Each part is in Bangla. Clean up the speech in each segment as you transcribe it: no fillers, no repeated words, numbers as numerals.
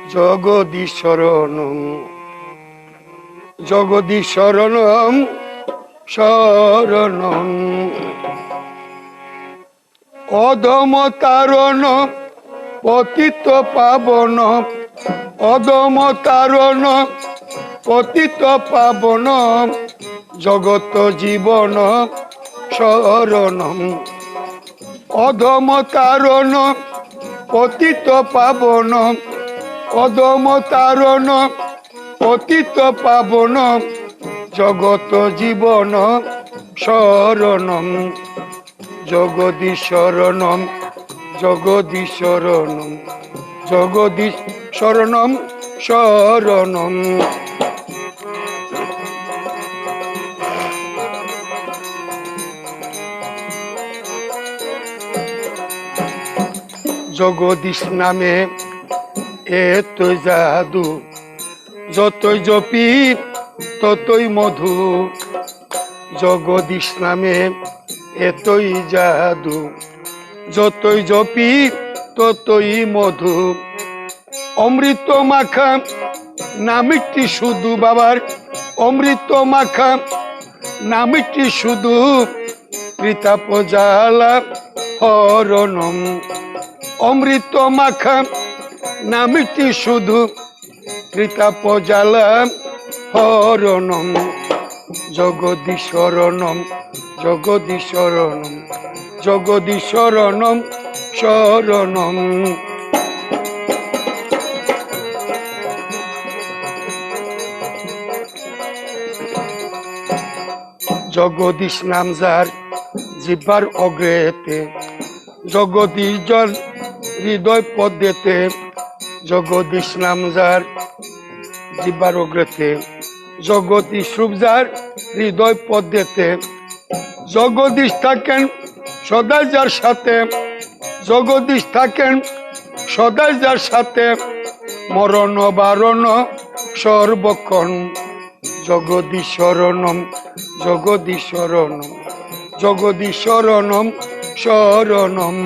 জগদীশ্বরণম জগদীশ্বরণম শরণম অধম তারণ পতিত পাবন অধম তারণ পতিত পাবন জগত জীবন শরণম অধম তারণ পতিত পাবন অধম তারণ পতিত পাবন জগত জীবন শরণম জগদীশ্বরণম জগদীশ্বরণম জগদীশ্বরণম শরণম জগদীশ নামে এত জাদু যতই জপি ততই মধু জগদীশ নামে এতই জাদু যতই জপি ততই মধু অমৃত মাখা নামিটি শুধু বাবার অমৃত মাখা নামিটি শুধু প্রীতাপ জ্বালা হরণম অমৃত মাখা নামিটি শুধু প্রীতাপ জ্বালা হরণম জগদীশ্বরণম জগদীশ্বরণম জগদীশ্বরণম শরণম জগদীশ নাম যার জিহ্বার অগ্রেতে জগদীশ জন হৃদয় পদ্মেতে জগদীশ নাম যার জিহ্বার অগ্রেতে জগদীশ রূপ যার হৃদয় পদ্মেতে জগদীশ থাকেন সদাই যার সাথে জগদীশ থাকেন সদাই যার সাথে মরণ বারণ সর্বক্ষণ জগদীশ্বরণম জগদীশ্বরণম জগদীশ্বরণম শরণম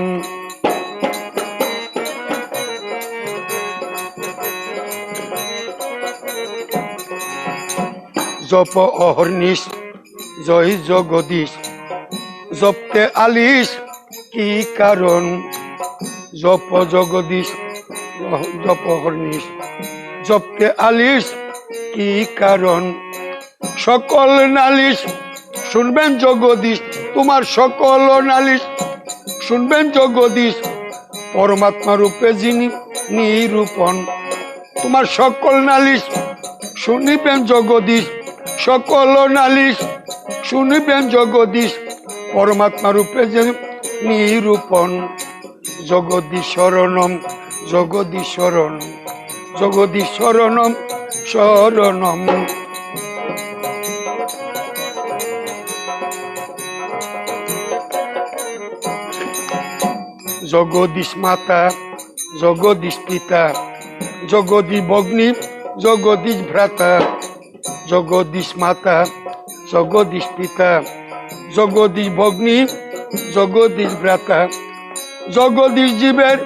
জপ অহর্নিশ জয় জগদীশ জপতে আলিশ কি কারণ জপ জগদীশ জপ অহর্নিশ জপতে আলিশ কি কারণ সকল নালিশ শুনবেন জগদীশ তোমার সকল নালিশ শুনবেন জগদীশ পরমাত্মা রূপে যিনি নিরূপণ তোমার সকল নালিশ শুনিবেন জগদীশ সকল নালিশ শুনিবেন জগদীশ পরমাত্মা রূপে যিনি নিরূপণ জগদীশ্বরণম জগদীশ্বরণম জগদীশ্বরণম শরণম জগদীশ মাতা জগদীশ পিতা জগদীশ ভগ্নী জগদীশ ভ্রাতা জগদীশ মাতা জগদীশ পিতা জগদীশ ভগ্নী জগদীশ ভ্রাতা জগদীশ জীবের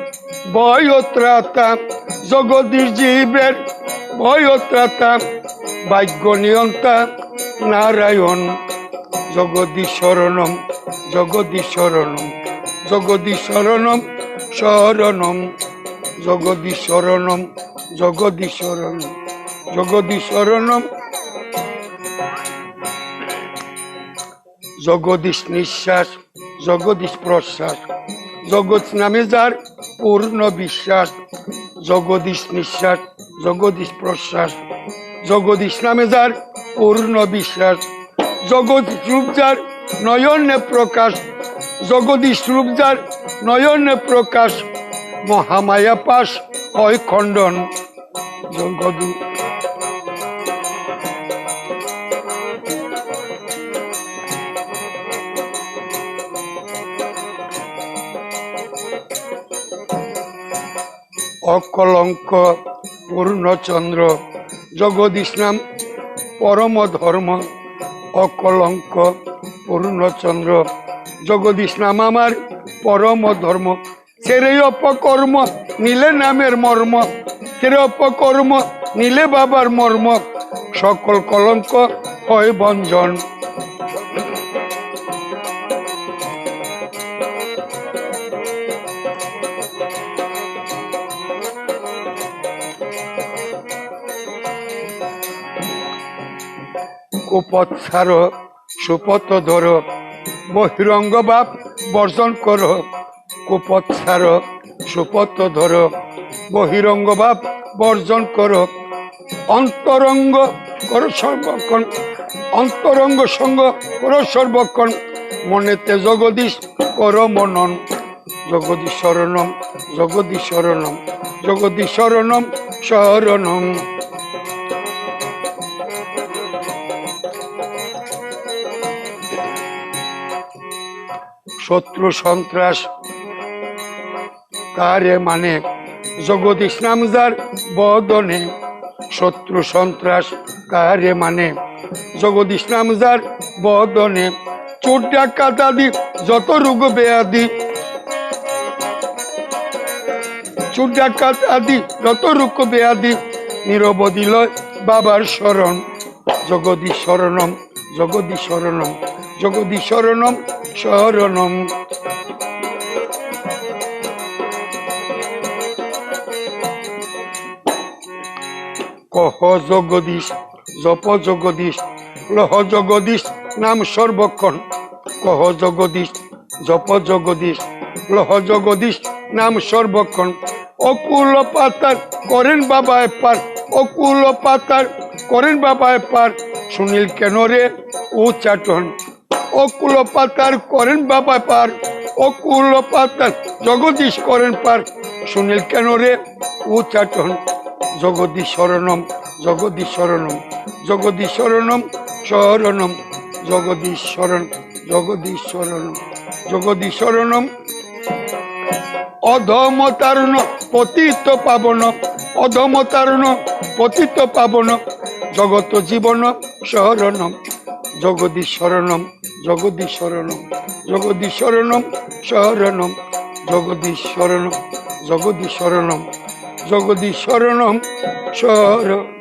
ভয় ও ত্রাতা জগদীশ জীবের ভয় ও ত্রাতা ভাগ্য নিয়ন্তা নারায়ণ জগদীশ্বরণম জগদীশ্বরণম জগদীশ্বরণম শরণম জগদীশ্বরণম জগদীশ্বরণম জগদীশ্বরণম জগদীশ নিঃশ্বাস জগদীশ প্রশ্বাস জগৎ নামে যার পূর্ণ বিশ্বাস জগদীশ নিঃশ্বাস জগদীশ প্রশ্বাস জগদীশ নামে যার পূর্ণ বিশ্বাস জগদীশ রূপ যার নয়নে প্রকাশ জগদীশ রূপ যার নয়নে প্রকাশ মহামায়া পাশ হয় খণ্ডন জগদী অকলঙ্ক পূর্ণচন্দ্র জগদীশ নাম পরম ধর্ম অকলঙ্ক পূর্ণচন্দ্র জগদীশ নাম আমার পরম ধর্ম ছেড়ে অপকর্ম নিলে নামের মর্ম, তেরে অপকর্ম নিলে বাবার মর্ম, সকল কলঙ্ক হয় ভঞ্জন। কুপথ ছাড়ো সুপথ ধরো, বহিরঙ্গ ভাব বর্জন করো। কুপথ ছাড়ো সুপথ ধরো, বহিরঙ্গ ভাব বর্জন করো। অন্তরঙ্গ করো সর্বক্ষণ, অন্তরঙ্গ সঙ্গ করো সর্বক্ষণ। মনেতে জগদীশ করো মনন। জগদীশ শরণম, জগদীশ শরণম, জগদীশ শরণম শরণম। শত্রু সন্ত্রাস কারে মানে, জগদীশ নাম যার বদনে। শত্রু সন্ত্রাস কারে মানে, জগদীশ নাম যার বদনে। চোর ডাকাত আদি যত রোগ ব্যাধি, চোর ডাকাত আদি যত রোগ ব্যাধি, নিরবধি লয় বাবার শরণ। জগদীশ শরণম, জগদীশ শরণম, জগদীশ শরণম শরণম। কহ জগদীশ জপ জগদীশ, লহ জগদীশ নাম সর্বক্ষণ। কহ জগদীশ জপ জগদীশ, লহ জগদীশ নাম সর্বক্ষণ। অকুল পাতার করেন বাবায় পার, অকুল পাতার করেন বাবায় পার, সুনীল কেন রে উচ্চাটন। অকুল পাতার করেন বাবায় পার, অকুল পাতার জগদীশ করেন পার, সুনীল কেন রে উচ্চাটন। জগদীশ শরণম, জগদীশ শরণম, জগদীশ শরণম শরণম, জগদীশ শরণ, জগদীশ শরণম, জগদীশ শরণম। অধম তারণ পতিত পাবন, অধম তারণ পতিত পাবন, জগত জীবন শরণম। জগদীশ শরণম, জগদীশ শরণম, জগদীশ শরণম শরণম, জগদীশ শরণম, জগদীশ শরণম, জগদীশ শরণম শরণম।